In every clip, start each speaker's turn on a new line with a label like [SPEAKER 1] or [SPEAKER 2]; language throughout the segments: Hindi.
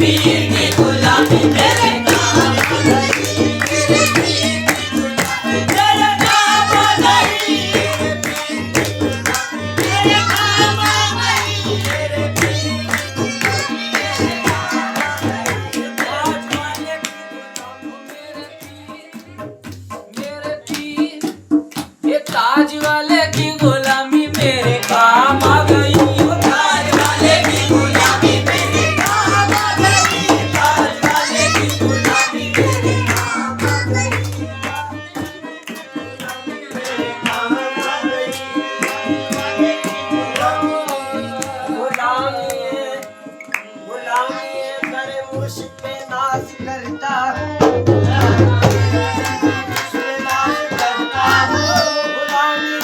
[SPEAKER 1] पीर की गुलामी मेरे काम आ गई, मेरे पीर की गुलामी मेरे काम आ गई, मेरे काम आ गई, मेरे पीर की गुलामी मेरे काम आ गई। ताज वाले की गुलामी मेरे काम आ गई, ताज वाले की गुलामी मेरे काम आ गई, ताज वाले की गुलामी मेरे काम आ गई, मेरे काम आ गई। गुलामी करे मुझ पे नाज करता हूँ, मुझ पे नाज करता हूँ, गुलामी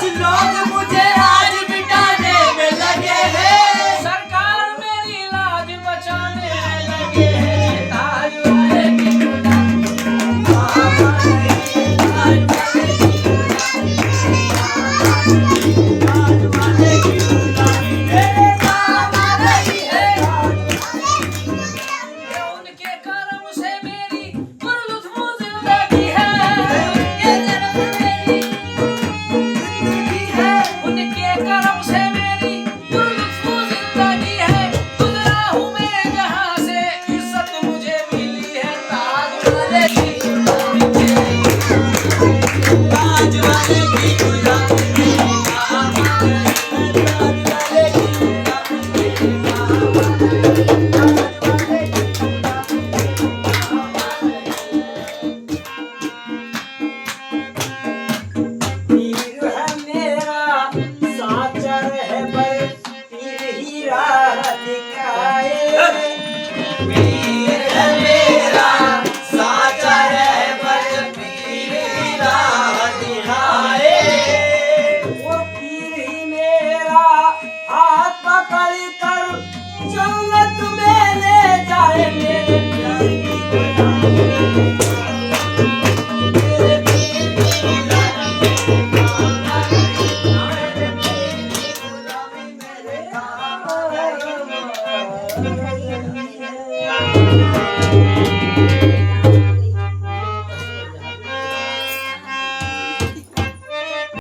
[SPEAKER 1] कुछ लोग मुझे आज बिठाने में लगे हैं, सरकार मेरी लाज बचाने में लगे हैं। ताज वाले की गुलामी काम आ रही है, ताज वाले की गुलामी ताज वाले की गुलामी मेरे काम आ रही है। ये उनके करम से मेरी पुरलुत्फ जिंदगी है, उनके करम मेरी जिंदगी है, उनके करम से मेरी पुरलुत्फ जिंदगी है। गुजरा हूँ मैं जहाँ से इज्जत मुझे मिली है। ताज वाले की गुलामी मेरी ताज वाले की गुलामी मेरी काम आ रही है, ताज वाले की गुलामी मेरी काम आ रही है, ताज वाले की पीर है मेरा साचर है पर पीर ही राह दिखाए। पीर है मेरा साचर है पर पीर ही राह दिखाए। वो पीर ही मेरा हाथ पकड़ कर जन्नत में ले जाए। मेरे प्यार की गुलामी मेरे पीर की गुलामी मेरे काम आ रही है, मेरे पीर की गुलामी मेरे काम आ रही है।